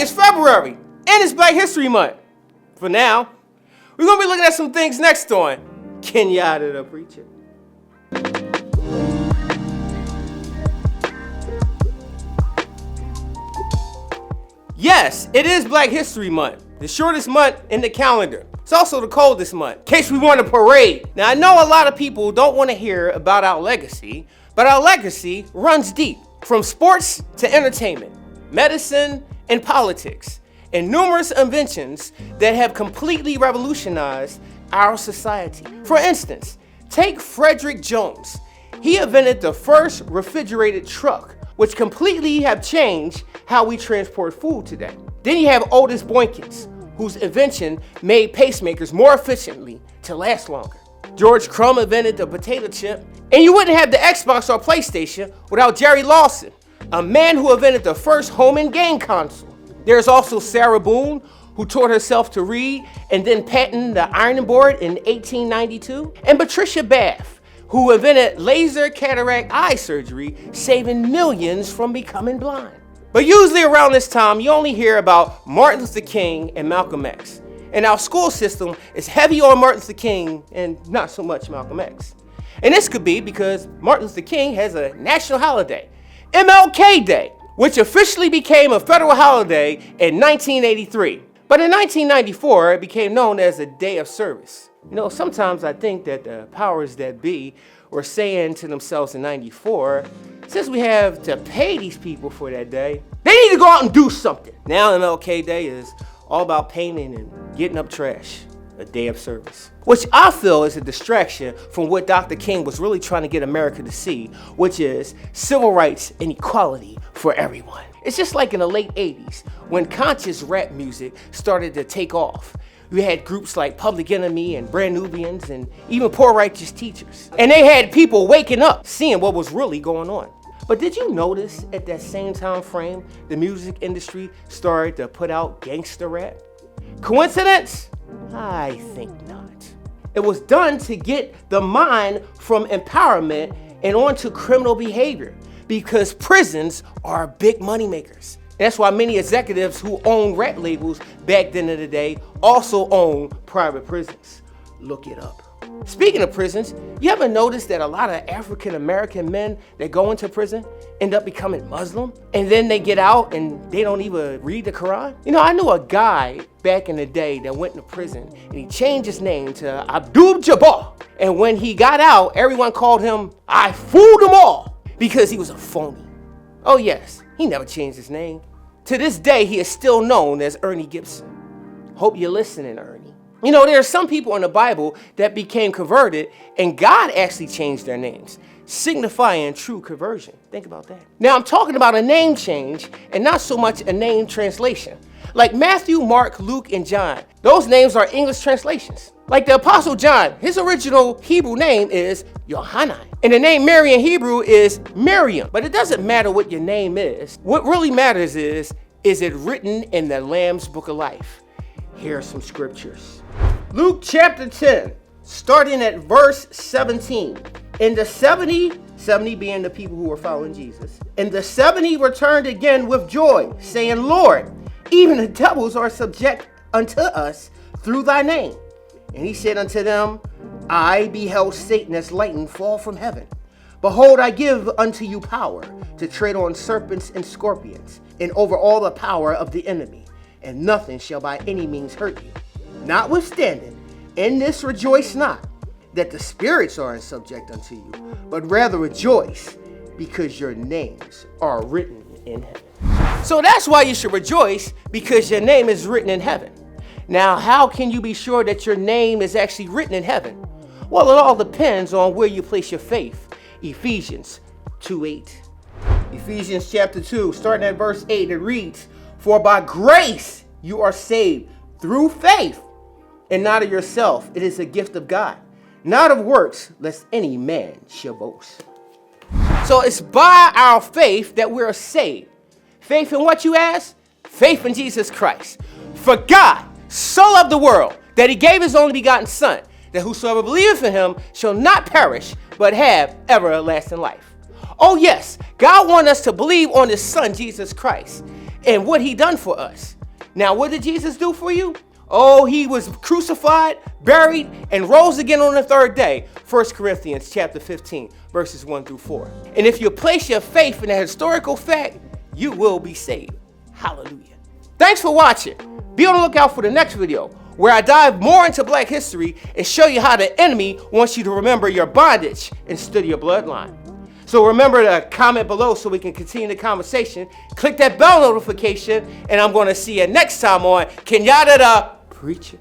it's February, and it's Black History Month. For now, we're going to be looking at some things next on Kenyatta the Preacher. Yes, it is Black History Month, the shortest month in the calendar. It's also the coldest month, in case we want a parade. Now, I know a lot of people don't want to hear about our legacy, but our legacy runs deep, from sports to entertainment, medicine, and politics, and numerous inventions that have completely revolutionized our society. For instance, take Frederick Jones. He invented the first refrigerated truck, which completely have changed how we transport food today. Then you have Otis Boykins, whose invention made pacemakers more efficiently to last longer. George Crumb invented the potato chip, and you wouldn't have the Xbox or PlayStation without Jerry Lawson, a man who invented the first home and game console. There's also Sarah Boone, who taught herself to read and then patented the ironing board in 1892, and Patricia Bath, who invented laser cataract eye surgery, saving millions from becoming blind. But usually around this time, you only hear about Martin Luther King and Malcolm X. And our school system is heavy on Martin Luther King and not so much Malcolm X. And this could be because Martin Luther King has a national holiday, MLK Day, which officially became a federal holiday in 1983. But in 1994, it became known as a day of service. You know, sometimes I think that the powers that be were saying to themselves in 94, since we have to pay these people for that day, they need to go out and do something. Now MLK Day is all about painting and getting up trash, a day of service. Which I feel is a distraction from what Dr. King was really trying to get America to see, which is civil rights and equality for everyone. It's just like in the late 80s, when conscious rap music started to take off. We had groups like Public Enemy and Brand Nubians and even Poor Righteous Teachers. And they had people waking up, seeing what was really going on. But did you notice at that same time frame, the music industry started to put out gangster rap? Coincidence? I think not. It was done to get the mind from empowerment and onto criminal behavior, because prisons are big money makers. That's why many executives who own rap labels back then in the day also own private prisons. Look it up. Speaking of prisons, you ever notice that a lot of African American men that go into prison end up becoming Muslim? And then they get out and they don't even read the Quran? You know, I knew a guy back in the day that went into prison and he changed his name to Abdul Jabbar. And when he got out, everyone called him, I fooled them all, because he was a phony. Oh yes, he never changed his name. To this day, he is still known as Ernie Gibson. Hope you're listening, Ernie. You know, there are some people in the Bible that became converted and God actually changed their names, signifying true conversion. Think about that. Now, I'm talking about a name change and not so much a name translation. Like Matthew, Mark, Luke, and John. Those names are English translations. Like the Apostle John, his original Hebrew name is Yohanan. And the name Mary in Hebrew is Miriam. But it doesn't matter what your name is. What really matters is it written in the Lamb's Book of Life? Here are some scriptures. Luke chapter 10, starting at verse 17. And the 70 being the people who were following Jesus, and the 70 returned again with joy, saying, Lord, even the devils are subject unto us through thy name. And he said unto them, I beheld Satan as lightning fall from heaven. Behold, I give unto you power to tread on serpents and scorpions, and over all the power of the enemy, and nothing shall by any means hurt you. Notwithstanding, in this rejoice not, that the spirits are in subject unto you, but rather rejoice, because your names are written in heaven. So that's why you should rejoice, because your name is written in heaven. Now, how can you be sure that your name is actually written in heaven? Well, it all depends on where you place your faith. Ephesians 2:8. Ephesians chapter 2, starting at verse 8, it reads, For by grace you are saved through faith, and not of yourself. It is a gift of God, not of works, lest any man shall boast. So it's by our faith that we're saved. Faith in what, you ask? Faith in Jesus Christ. For God so loved the world that he gave his only begotten Son, that whosoever believeth in him shall not perish, but have everlasting life. Oh yes, God wants us to believe on his Son, Jesus Christ. and what he done for us. Now, what did Jesus do for you? Oh, he was crucified, buried, and rose again on the third day. 1 Corinthians chapter 15, verses 1 through 4. And if you place your faith in a historical fact, you will be saved. Hallelujah. Thanks for watching. Be on the lookout for the next video, where I dive more into Black history and show you how the enemy wants you to remember your bondage instead of your bloodline. So remember to comment below so we can continue the conversation. Click that bell notification, and I'm going to see you next time on Kenyatta the Preacher.